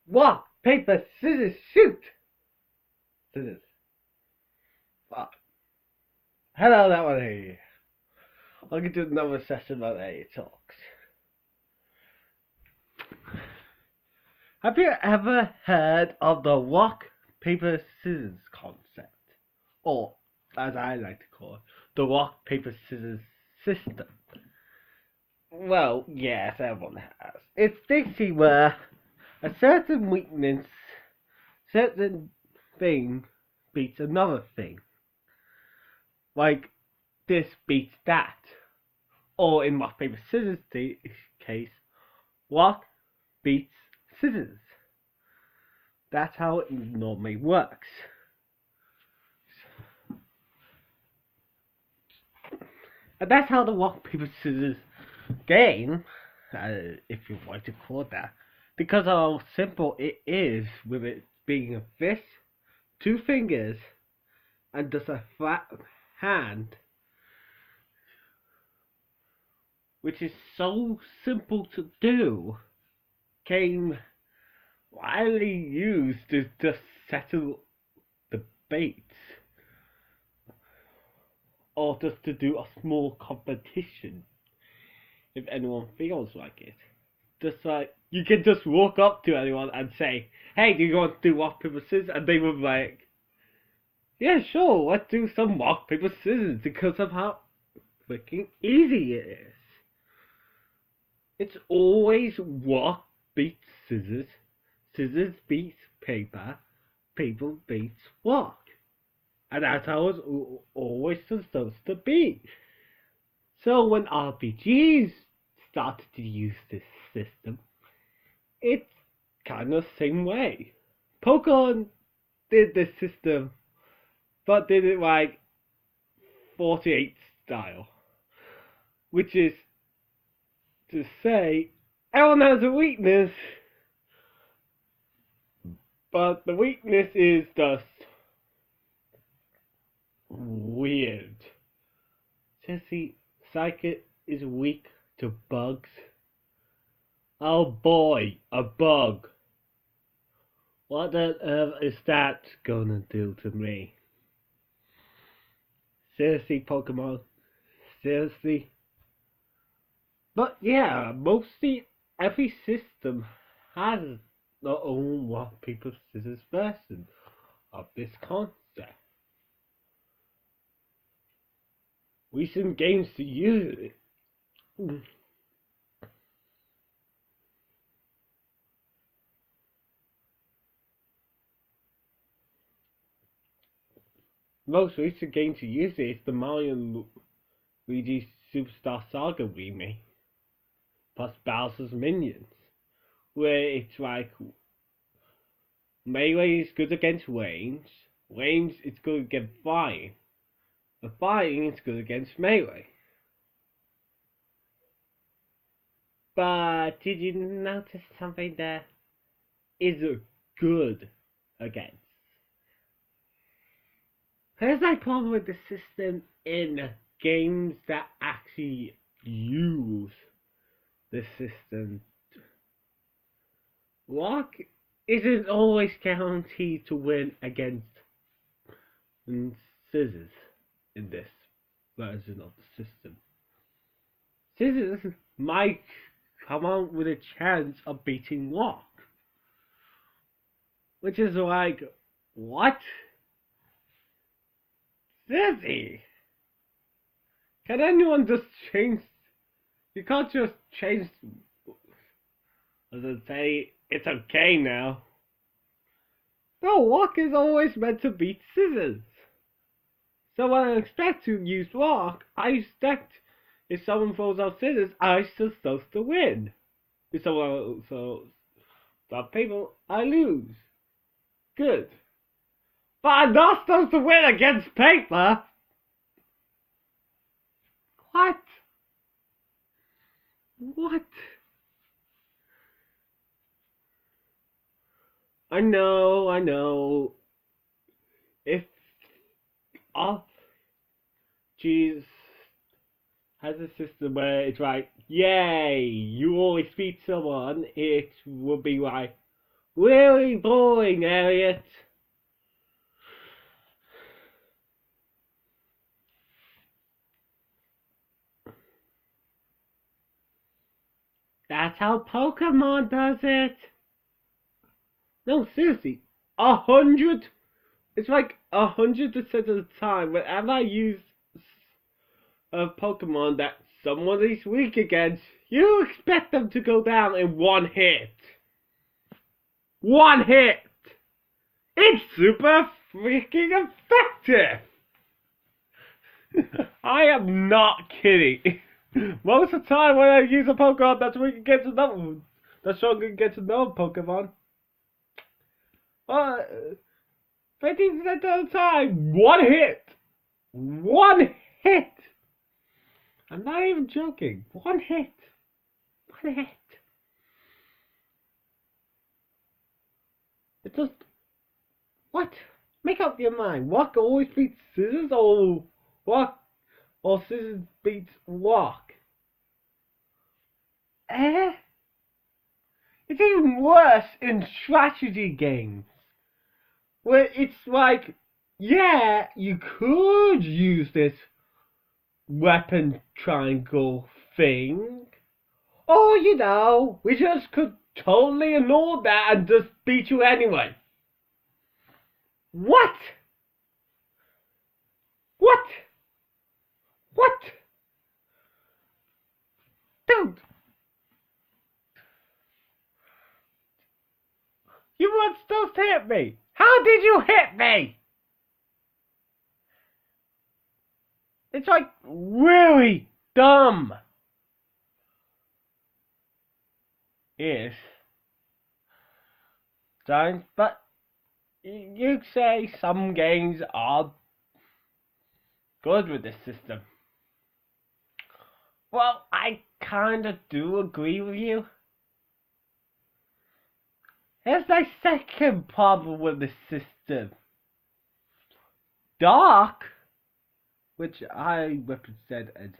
Rock, paper, scissors, shoot! Scissors. Fuck. Hello, that one here. I'm gonna do another session about Elliot talks. Have you ever heard of the rock, paper, scissors concept? Or, as I like to call it, the rock, paper, scissors system? Well, yes, everyone has. It's basically where a certain weakness, certain thing beats another thing. Like, this beats that. Or in rock, paper, scissors case, rock beats scissors. That's how it normally works. And that's how the rock, paper, scissors game, if you want to call it that, because of how simple it is with it being a fist, two fingers, and just a flat hand, which is so simple to do, came widely used to just settle debates, or just to do a small competition, if anyone feels like it. Just like, you can just walk up to anyone and say, hey, do you want to do rock, paper, scissors? And they would be like, yeah, sure, let's do some rock, paper, scissors, because of how freaking easy it is. It's always rock beats scissors, scissors beats paper, paper beats rock. And that's how it's always supposed to be. So when RPGs started to use this system, it's kind of the same way. Pokemon did this system, but did it like 48 style, which is to say everyone has a weakness, but the weakness is just weird. Jesse Psychic is weak to bugs. Oh boy, a bug. What on earth is that gonna do to me? Seriously, Pokemon? Seriously? But yeah, mostly every system has their own rock, paper, scissors version of this concept. Recent games to use it. Most recent game to use it is the Mario Luigi Superstar Saga remake, plus Bowser's Minions, where it's like melee is good against range, range is good against flying, and flying is good against melee. But did you notice something that is good against? Here's my problem with the system in games that actually use the system. Rock isn't always guaranteed to win against scissors in this version of the system. Scissors might come out with a chance of beating rock, which is like, what? Sissy! Can anyone just change? You can't just change. As I say, it's okay now. No, rock is always meant to beat scissors. So when I expect to use rock, I expect if someone throws out scissors, I'm supposed to win. If someone throws out paper, I lose. Good. But I'm not supposed to win against paper! What? What? I know. If RPGs has a system where it's like, yay, you always beat someone, it would be like, Really boring, Elliot. That's how Pokemon does it. No, seriously. 100. It's like 100% of the time, whenever I use a Pokemon that someone is weak against, you expect them to go down in one hit. One hit! It's super freaking effective! I am not kidding. Most of the time when I use a Pokemon that's weak against another one, that's strong against another Pokemon, 50% of the time, one hit! One hit! I'm not even joking. One hit. One hit. It just... What? Make up your mind. Walk always beats scissors or walk or scissors beats walk? Eh? It's even worse in strategy games. Where it's like, yeah, you could use this weapon triangle thing. Or, you know, we just could totally ignore that and just beat you anyway. What? What? What? Dude! You weren't supposed to hit me! How did you hit me? It's like really dumb. Yes. Don't, but you say some games are good with this system. Well, I kinda do agree with you. Here's my second problem with the system. Dark, which I represent as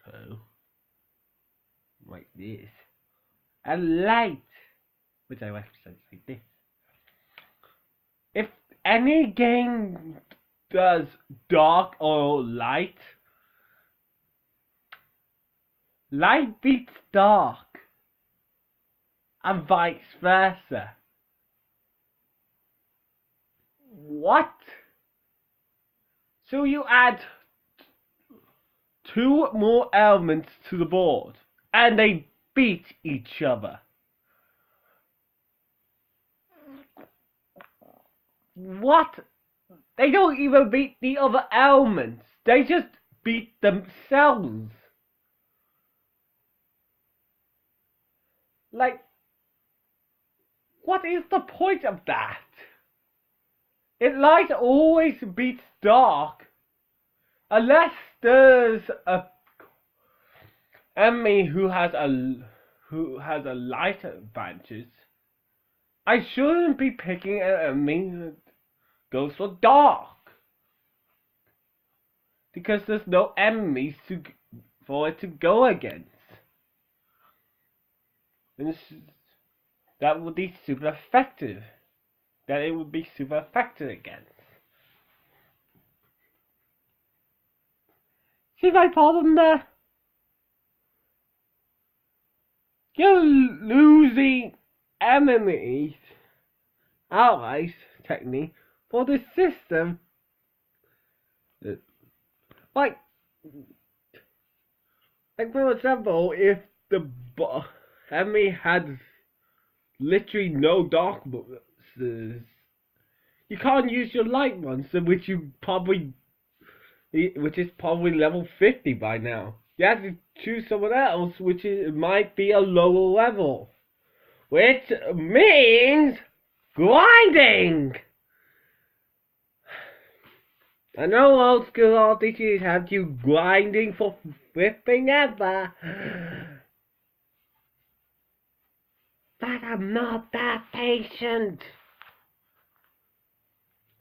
a like this, and light, which I represent like this. If any game does dark or light, light beats dark, and vice versa. What? So you add two more elements to the board, and they beat each other. What? They don't even beat the other elements. They just beat themselves. Like, what is the point of that? If light always beats dark, unless there's a enemy who has a light advantage, I shouldn't be picking an enemy that goes for dark. Because there's no enemies for it to go against. And that would be super effective. That it would be super effective against. See my problem there? You're losing enemies, allies, technically, for the system. Like for example, if the enemy had literally no dark boxes, you can't use your light ones, which is probably level 50 by now. You have to choose someone else, might be a lower level, which means grinding. I know old school RPGs have you grinding for flipping ever, but I'm not that patient.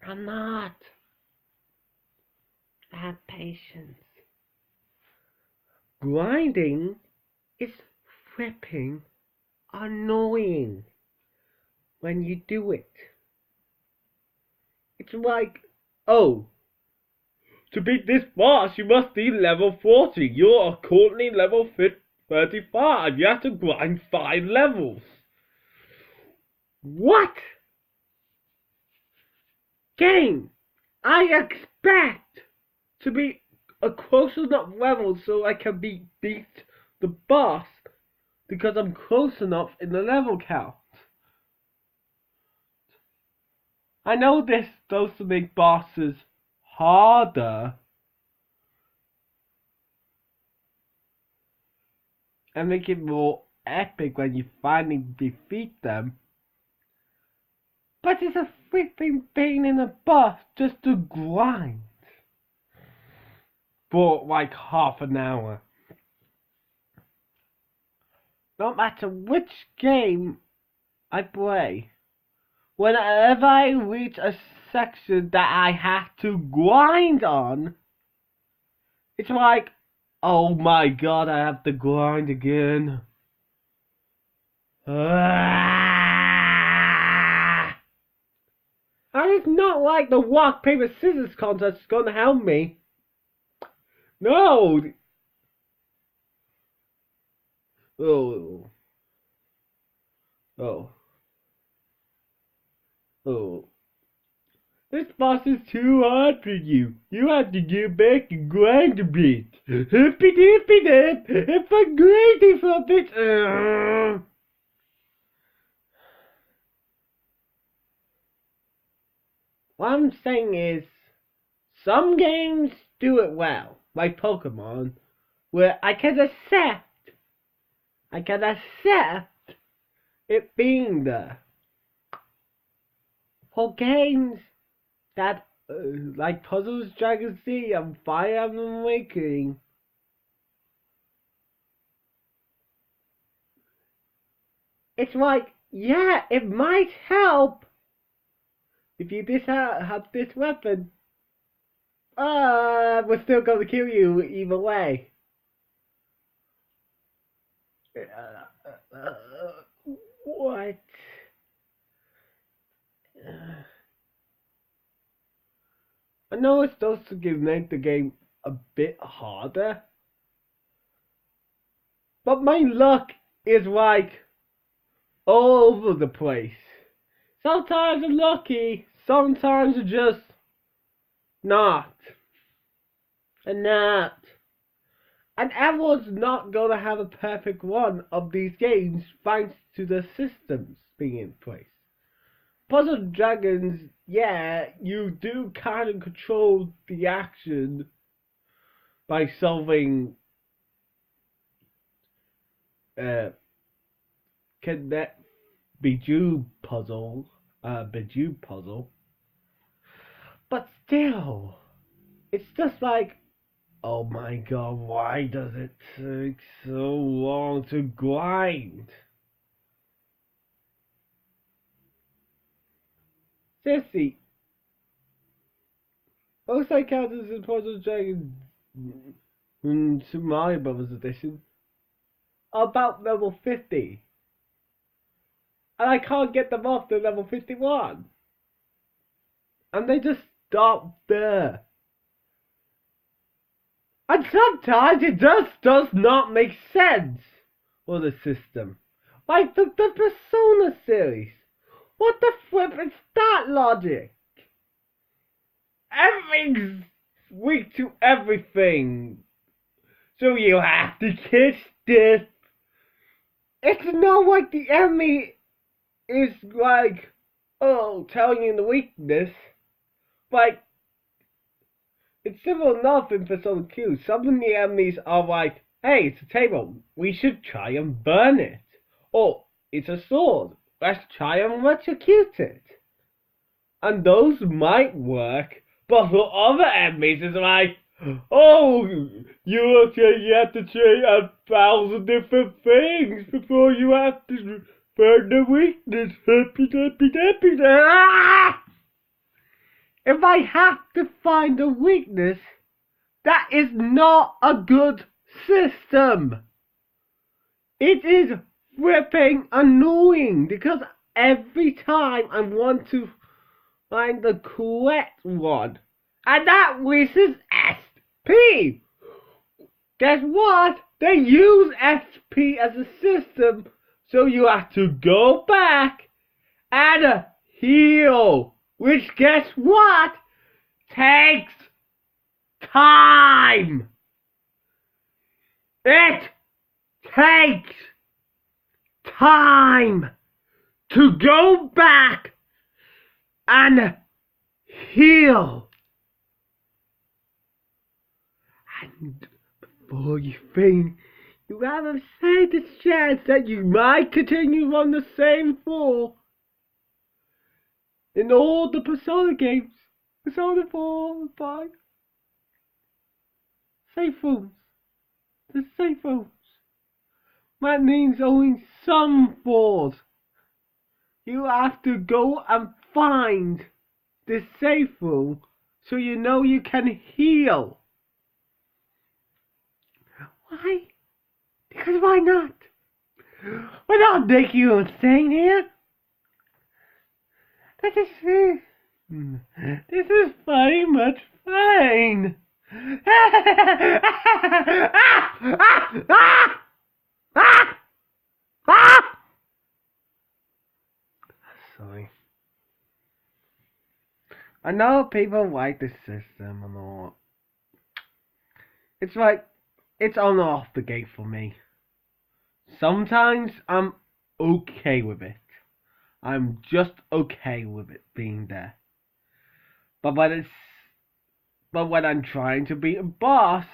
I'm not that patient. Grinding is flipping annoying. when you do it. It's like, oh, to beat this boss, you must be level 40. You are currently level 35. You have to grind 5 levels. What? Game, I expect to be a close enough level so I can beat the boss because I'm close enough in the level count. I know this does to make bosses harder and make it more epic when you finally defeat them. But it's a freaking pain in the butt just to grind for like half an hour. No matter which game I play, whenever I reach a section that I have to grind on, it's like, oh my god, I have to grind again. And it's not like the rock, paper, scissors contest is gonna help me. No! Oh. Oh. Oh. This boss is too hard for you. You have to get back and grind a bit. Hippy dippy dip. If I'm grinding for a bit. What I'm saying is, some games do it well, like Pokemon, where I can accept it being there. For games that, like Puzzles, Dragon Z, and Fire Emblem Awakening, it's like, yeah, it might help if you have this weapon. We're still gonna kill you either way. What? I know it's supposed to make the game a bit harder, but my luck is like all over the place. Sometimes I'm lucky, sometimes I'm just not. And everyone's not gonna have a perfect one of these games thanks to the systems being in place. Puzzle Dragons, yeah, you do kind of control the action by solving Bijou puzzle, but still, it's just like, oh my god, why does it take so long to grind? Seriously, most encounters in Puzzle Dragons in Super Mario Bros. Edition are about level 50. And I can't get them off to level 51. And they just stop there. And sometimes it just does not make sense for the system. Like the Persona series. What the flip is that logic? Everything's weak to everything. So you have to kiss this. It's not like the enemy is like, oh, telling you the weakness. Like, it's simple enough in Persona Q. Some of the enemies are like, hey, it's a table. We should try and burn it. Or, it's a sword. Let's try and electrocute it. And those might work. But for other enemies, it's like, oh, you have to try 1,000 different things before you have to burn the weakness. Ah! If I have to find a weakness, that is not a good system. It is flipping annoying because every time I want to find the correct one. And that is SP. Guess what? They use SP as a system, so you have to go back and heal. Which, guess what? Takes time. It takes time to go back and heal. And before you think, you have a slight chance that you might continue on the same floor. In all the Persona games, Persona 4 and 5, safe rooms. The safe rooms. That means only some floors. You have to go and find the safe room so you know you can heal. Why? Because why not? We're not making you insane here. This is very much fine. Sorry. I know people like this system and all. It's like, it's on and off the gate for me. Sometimes I'm okay with it. I'm just okay with it being there. But when I'm trying to beat a boss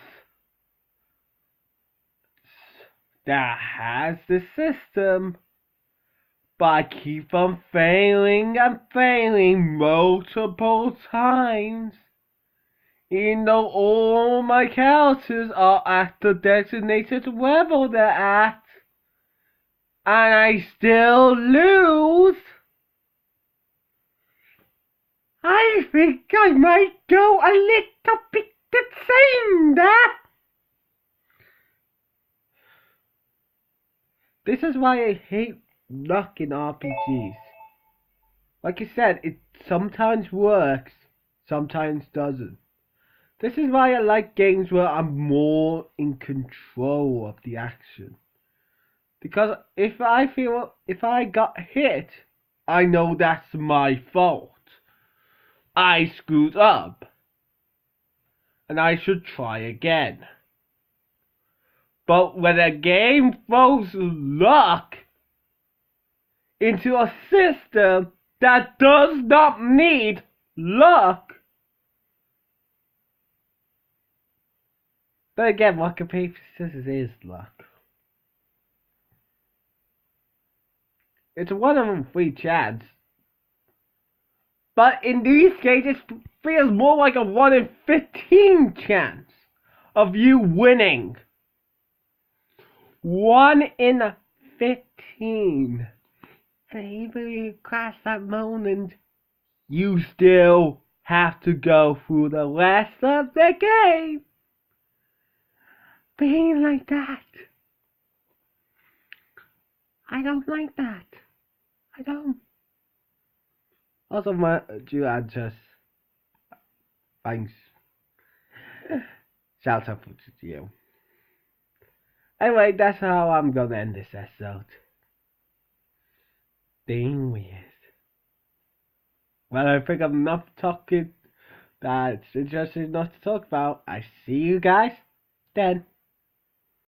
that has the system, but I keep on failing and failing multiple times, even though all my characters are at the designated level they're at, and I still lose. I think I might go a little bit insane there. This is why I hate luck in RPGs. Like I said, it sometimes works, sometimes doesn't. This is why I like games where I'm more in control of the action. Because if I got hit, I know that's my fault. I screwed up. And I should try again. But when a game throws luck into a system that does not need luck, but again, rock, paper, scissors is luck. It's a 1 in 3 chance. But in these cases, it feels more like a 1 in 15 chance of you winning. 1 in 15. So even if you crash that moment, you still have to go through the rest of the game being like that. I don't like that. I don't. Also, my just thanks. Shout out to you. Anyway, that's how I'm gonna end this episode. Being weird. Well, I think I'm enough talking. That's interesting enough to talk about. I see you guys then.